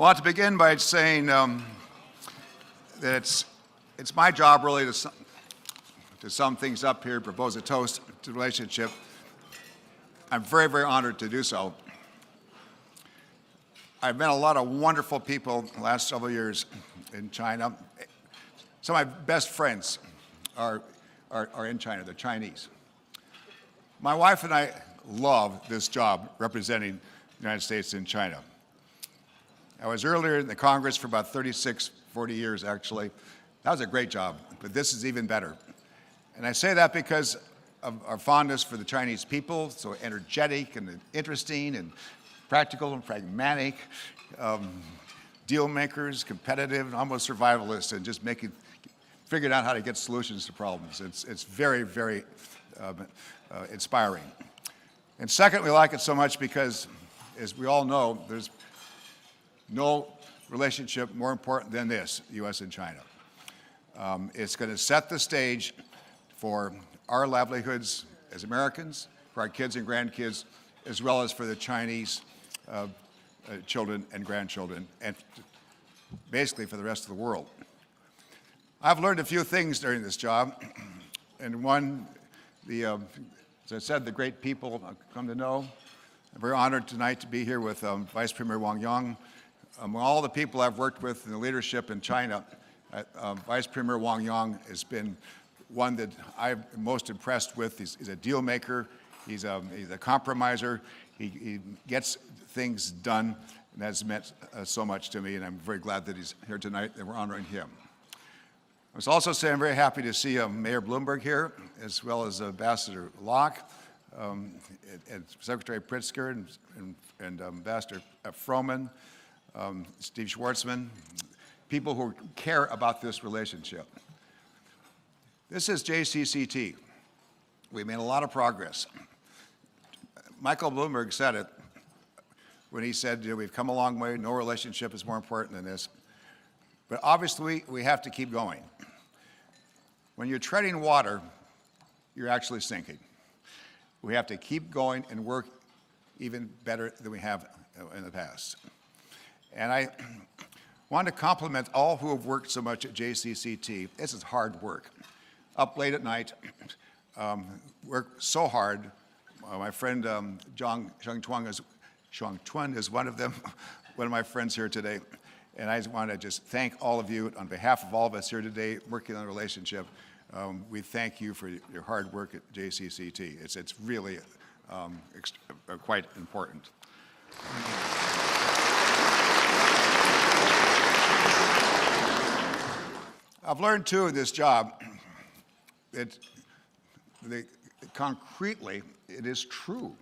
want to begin by saying that it's my job really to sum things up here, propose a toast to the relationship. I'm very, very honored to do so. I've met a lot of wonderful people the last several years in China. Some of my best friends are in China, they're Chinese. My wife and I love this job representing the United States in China. I was earlier in the Congress for about 36, 40 years actually. That was a great job, but this is even better. And I say that because of our fondness for the Chinese people, so energetic and interesting and practical and pragmatic, deal makers, competitive, and almost survivalists, and just figuring out how to get solutions to problems. It's very, very inspiring. And second, we like it so much because, as we all know, there's no relationship more important than this, the U.S. and China. It's going to set the stage for our livelihoods as Americans, for our kids and grandkids, as well as for the Chinese children and grandchildren, and basically for the rest of the world. I've learned a few things during this job, and one, as I said, the great people I've come to know. I'm very honored tonight to be here with Vice Premier Wang. Among all the people I've worked with in the leadership in China, Vice Premier Wang has been one that I'm most impressed with. He's a deal maker, he's a compromiser, he gets things done, and that's meant so much to me, and I'm very glad that he's here tonight and we're honoring him. I was also saying I'm very happy to see Mayor Bloomberg here, as well as Ambassador Locke, and Secretary Pritzker, and Ambassador Froman, Steve Schwartzman, people who care about this relationship. This is JCCT. We made a lot of progress. Michael Bloomberg said it when he said, we've come a long way, no relationship is more important than this. But obviously, we have to keep going. When you're treading water, you're actually sinking. We have to keep going and work even better than we have in the past. And I want to compliment all who have worked so much at JCCT. This is hard work. Up late at night, worked so hard. My friend Xiang Tuan is one of them, one of my friends here today. And I just want to thank all of you on behalf of all of us here today working on the relationship. We thank you for your hard work at JCCT. It's really quite important. I've learned too in this job that concretely it is true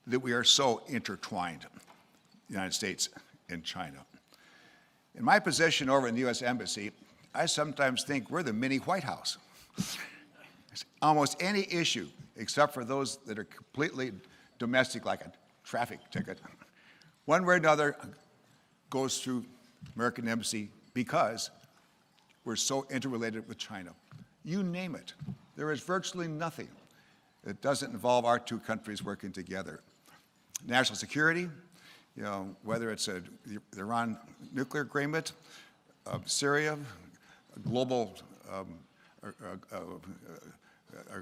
that we are so intertwined, the United States and China. In my position over in the U.S. Embassy, I sometimes think we're the mini White House. Almost any issue, except for those that are completely domestic, like a traffic ticket, one way or another goes through American Embassy because we're so interrelated with China. You name it. There is virtually nothing that doesn't involve our two countries working together. National security, whether it's the Iran nuclear agreement, Syria, global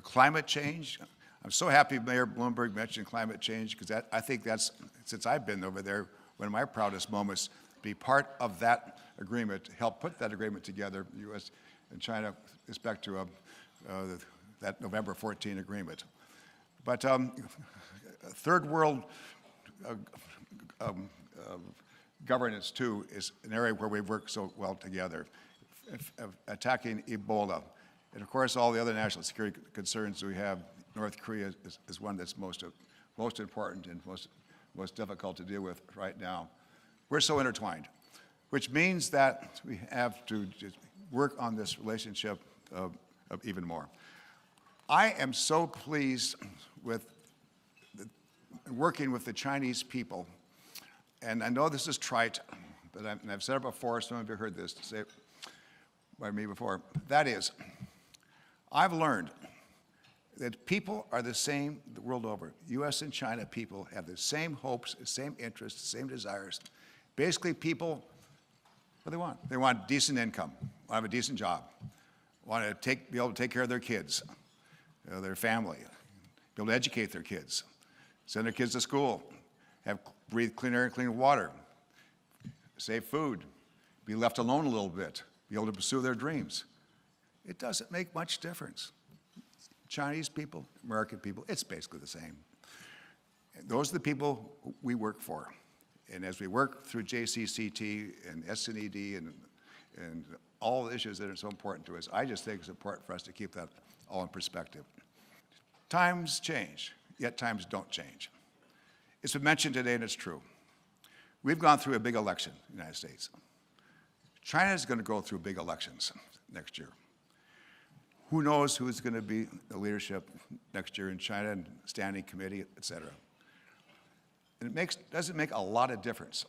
climate change. I'm so happy Mayor Bloomberg mentioned climate change because I think that's, since I've been over there, one of my proudest moments, be part of that agreement, to help put that agreement together, the U.S. and China, with respect to that November 14 agreement. But third world governance, too, is an area where we work so well together. Attacking Ebola. And of course, all the other national security concerns we have, North Korea is one that's most important and most difficult to deal with right now. We're so intertwined, which means that we have to just work on this relationship even more. I am so pleased with working with the Chinese people, and I know this is trite, but I've said it before, some of you heard this say by me before. That is, I've learned that people are the same the world over. U.S. and China people have the same hopes, the same interests, the same desires. Basically, people, what do they want? They want decent income, want to have a decent job, want to be able to take care of their kids, their family, be able to educate their kids, send their kids to school, breathe clean air and clean water, save food, be left alone a little bit, be able to pursue their dreams. It doesn't make much difference. Chinese people, American people, it's basically the same. And those are the people we work for. And as we work through JCCT and SNED and all the issues that are so important to us, I just think it's important for us to keep that all in perspective. Times change, yet times don't change. It's been mentioned today, and it's true. We've gone through a big election in the United States. China is going to go through big elections next year. Who knows who's going to be the leadership next year in China and standing committee, et cetera. And it doesn't make a lot of difference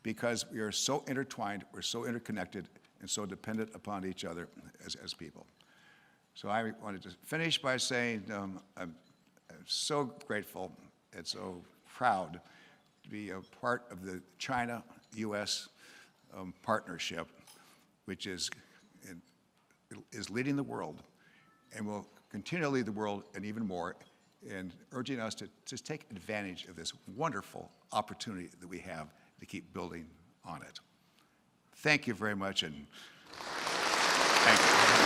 because we are so intertwined, we're so interconnected, and so dependent upon each other as people. So I wanted to finish by saying I'm so grateful and so proud to be a part of the China-U.S. Partnership, which is leading the world and will continue to lead the world and even more, and urging us to just take advantage of this wonderful opportunity that we have to keep building on it. Thank you very much, and thank you.